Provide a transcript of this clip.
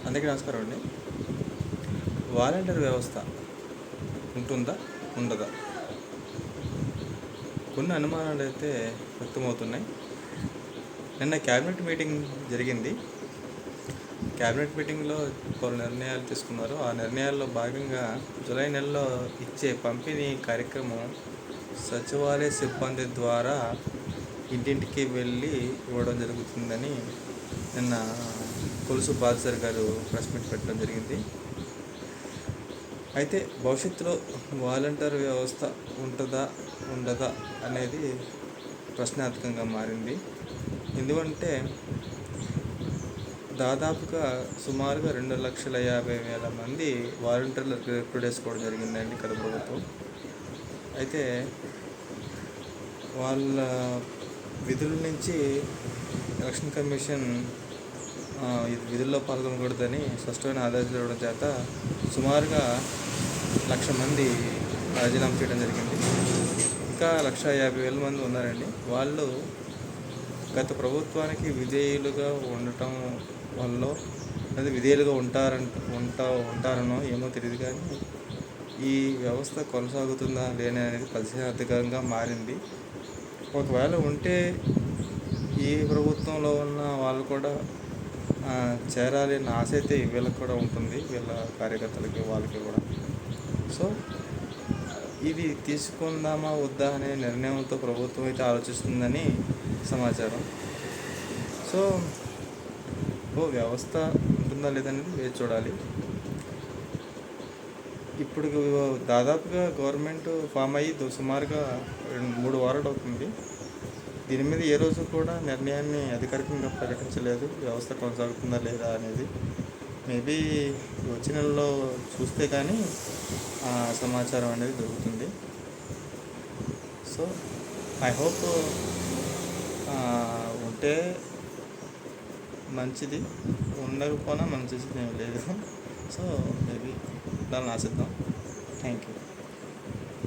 అందరికీ నమస్కారం అండి. వాలంటీర్ వ్యవస్థ ఉంటుందా, ఉండదా? కొన్ని అనుమానాలు అయితే వ్యక్తమవుతున్నాయి. నిన్న క్యాబినెట్ మీటింగ్ జరిగింది. క్యాబినెట్ మీటింగ్లో పలు నిర్ణయాలు తీసుకున్నారు. ఆ నిర్ణయాల్లో భాగంగా జూలై నెలలో ఇచ్చే పంపిణీ కార్యక్రమం సచివాలయ సిబ్బంది ద్వారా ఇంటింటికి వెళ్ళి ఇవ్వడం జరుగుతుందని నిన్న కొలుసు బాద్సర్ గారు ప్రెస్ మీట్ పెట్టడం జరిగింది. అయితే భవిష్యత్తులో వాలంటీర్ వ్యవస్థ ఉంటుందా, ఉండదా అనేది ప్రశ్నార్థకంగా మారింది. ఎందుకంటే దాదాపుగా సుమారుగా 2,50,000 మంది వాలంటీర్లు రిక్రూట్ చేసుకోవడం జరిగిందండి గత ప్రభుత్వం. అయితే వాళ్ళ విధుల నుంచి ఎలక్షన్ కమిషన్ విధుల్లో పాల్గొనకూడదని స్పష్టమైన ఆదేశాలు ఇవ్వడం చేత సుమారుగా 1,00,000 మంది రాజీనామా చేయడం జరిగింది. ఇంకా 1,50,000 మంది ఉన్నారండి. వాళ్ళు గత ప్రభుత్వానికి విధేయులుగా ఉండటం వల్ల లేదా విధేయులుగా ఉంటారనో ఏమో తెలియదు, కానీ ఈ వ్యవస్థ కొనసాగుతుందా లేని అనేది ప్రశ్నార్థకంగా మారింది. ఒకవేళ ఉంటే ఈ ప్రభుత్వంలో ఉన్న వాళ్ళు కూడా చేరాలి అన్న ఆశ అయితే వీళ్ళకి కూడా ఉంటుంది, వీళ్ళ కార్యకర్తలకి వాళ్ళకి కూడా. సో ఇది తీసుకుందామా వద్దా అనే నిర్ణయంతో ప్రభుత్వం అయితే ఆలోచిస్తుందని సమాచారం. సో వ్యవస్థ ఉంటుందా లేదనేది వేచి చూడాలి. ఇప్పుడు దాదాపుగా గవర్నమెంట్ ఫామ్ అయ్యి సుమారుగా 3 వారాలు అవుతుంది. దీని మీద ఏ రోజు కూడా నిర్ణయాన్ని అధికారికంగా ప్రకటించలేదు, వ్యవస్థ కొనసాగుతుందా లేదా అనేది. మేబీ వచ్చే నెలలో చూస్తే కానీ సమాచారం అనేది దొరుకుతుంది. సో ఐ హోప్ ఉంటే మంచిది, ఉండకపోయినా మంచిది ఏం లేదు. సో మేబీ దాన్ని ఆశిద్దాం. Thank you.